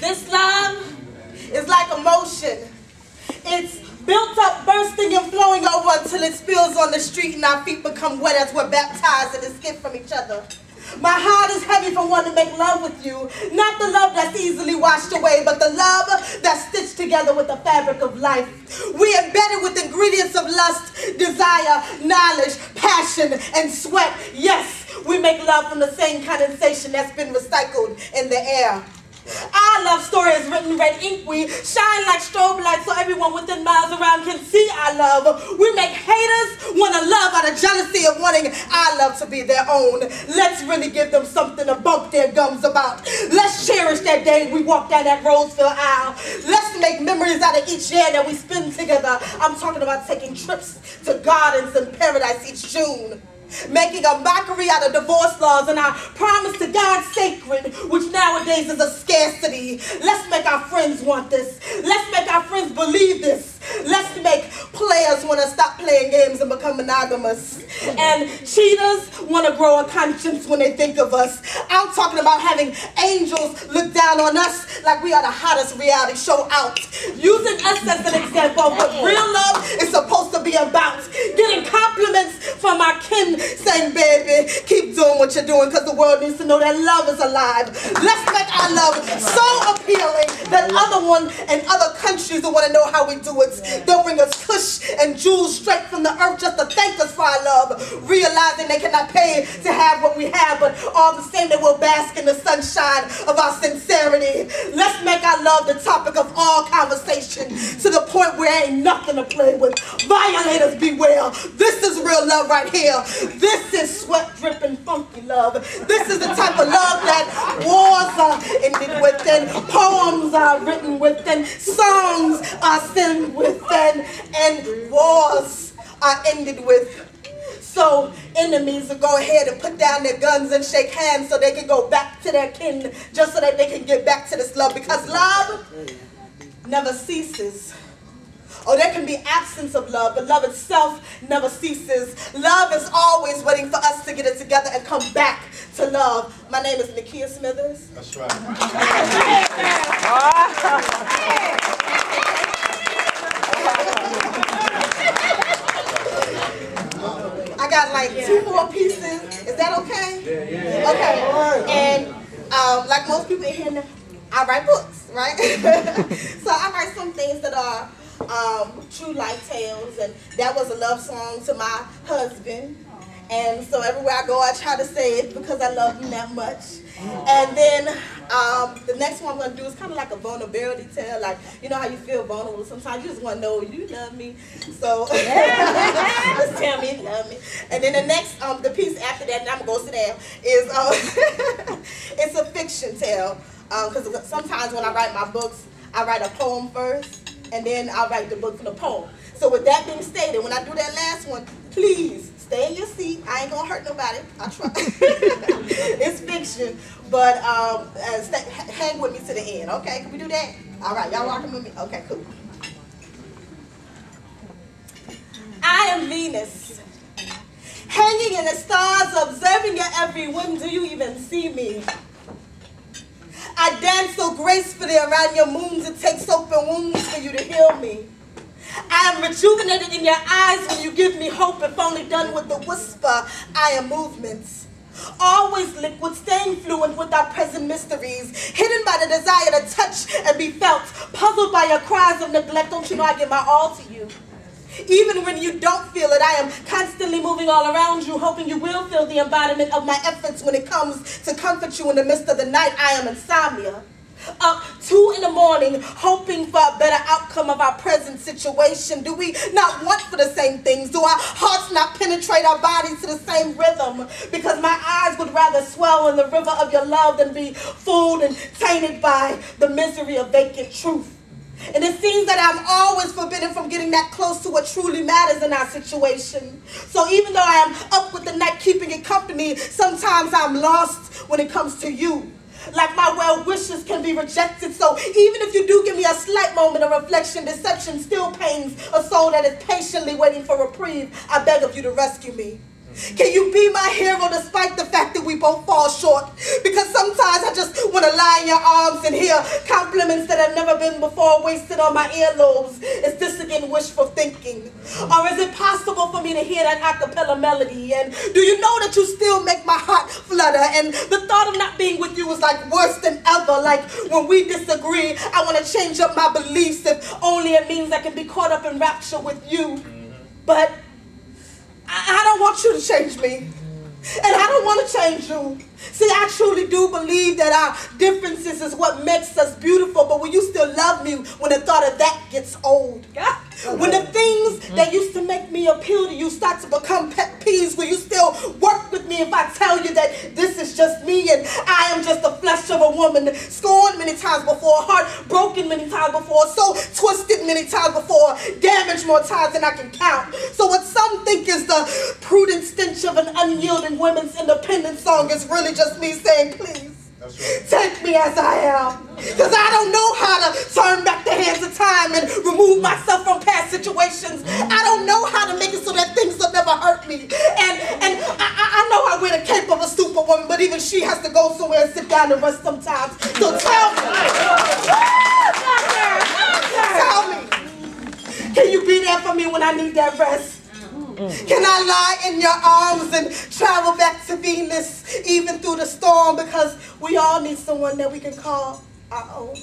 This love is like emotion. It's built up, bursting and flowing over until it spills on the street and our feet become wet as we're baptized and escape from each other. My heart is heavy from wanting to make love with you. Not the love that's easily washed away, but the love that's stitched together with the fabric of life. We embedded with ingredients of lust, desire, knowledge, passion, and sweat. Yes, we make love from the same condensation that's been recycled in the air. Our love story is written red ink. We shine like strobe lights so everyone within miles around can see our love. We make haters want to love out of jealousy of wanting our love to be their own. Let's really give them something to bump their gums about. Let's cherish that day we walk down that Roseville aisle. Let's make memories out of each year that we spend together. I'm talking about taking trips to gardens in paradise each June. Making a mockery out of divorce laws and our promise to God sacred, which nowadays is a scarcity. Let's make our friends want this. Let's make our friends believe this. Let's make players want to stop playing games and become monogamous. And cheaters want to grow a conscience when they think of us. I'm talking about having angels look down on us like we are the hottest reality show out. Using us as an example of what real love is supposed to be about. Getting compliments from our kin saying, baby, keep doing what you're doing because the world needs to know that love is alive. Let's make our love so appealing that other ones and other countries will want to know how we do it. They'll bring us kush and jewels straight from the earth just to thank us for our love, realizing they cannot pay to have what we have, but all the same they will bask in the sunshine of our sincerity. Let's make our love the topic of all conversation to the point where ain't nothing to play with. Violators beware. This is real love right here. This is sweat dripping funky love. This is the type of love that wars are ended with, and poems are written with, and songs are sung with, and wars are ended with. So enemies will go ahead and put down their guns and shake hands so they can go back to their kin, just so that they can get back to this love, because love never ceases. Oh, there can be absence of love, but love itself never ceases. Love is always waiting for us to get it together and come back to love. My name is Nikkea Smithers. That's right. I got like 2 more pieces. Is that okay? Yeah. Okay. And like most people in here, I write books, right? So I write some things that are true life tales, and that was a love song to my husband. And so everywhere I go, I try to say it because I love him that much. And then the next one I'm going to do is kind of like a vulnerability tale. Like, you know how you feel vulnerable sometimes. You just want to know you love me. So just tell me you love me. And then the next, the piece after that, and I'm going to go sit down, is it's a fiction tale. Because sometimes when I write my books, I write a poem first, and then I'll write the book from the poem. So with that being stated, when I do that last one, please stay in your seat. I ain't gonna hurt nobody. I try. It's fiction, but hang with me to the end, okay? Can we do that? All right, y'all rocking with me? Okay, cool. I am Venus, hanging in the stars, observing your every whim. Do you even see me? I dance so gracefully around your moons, it takes open wounds for you to heal me. I am rejuvenated in your eyes when you give me hope, if only done with the whisper. I am movements, always liquid, staying fluent with our present mysteries, hidden by the desire to touch and be felt, puzzled by your cries of neglect. Don't you know I give my all to you? Even when you don't feel it, I am constantly moving all around you, hoping you will feel the embodiment of my efforts when it comes to comfort you in the midst of the night. I am insomnia. Up 2 in the morning, hoping for a better outcome of our present situation. Do we not want for the same things? Do our hearts not penetrate our bodies to the same rhythm? Because my eyes would rather swell in the river of your love than be fooled and tainted by the misery of vacant truth. And it seems that I'm always forbidden from getting that close to what truly matters in our situation. So even though I am up with the night keeping it company, sometimes I'm lost when it comes to you. Like my well wishes can be rejected. So even if you do give me a slight moment of reflection, deception still pains a soul that is patiently waiting for reprieve. I beg of you to rescue me. Can you be my hero despite the fact that we both fall short? Because sometimes I just want to lie in your arms and hear compliments that have never been before wasted on my earlobes. Is this again wishful thinking? Or is it possible for me to hear that a cappella melody? And do you know that you still make my heart flutter? And the thought of not being with you is like worse than ever. Like when we disagree, I want to change up my beliefs if only it means I can be caught up in rapture with you. But I don't want you to change me. And I don't want to change you. See, I truly do believe that our differences is what makes us beautiful, but will you still love me when the thought of that gets old? When the things that used to make me appeal to you start to become pet peeves, will you still work with me if I tell you that this is just me and I am just the flesh of a woman, scorned many times before, heart broken many times before, so twisted many times before, damaged more times than I can count. So what some think is the prudent stench of an unyielding women's independence song is really just me saying, please, take me as I am. Because I don't know how to turn back the hands of time and remove myself from past situations. I don't know how to make it so that things will never hurt me. And I know I wear the cape of a superwoman, but even she has to go somewhere and sit down and rest sometimes. So tell me, can you be there for me when I need that rest? Can I lie in your arms and travel back to Venus, even through the storm, because we all need someone that we can call our own.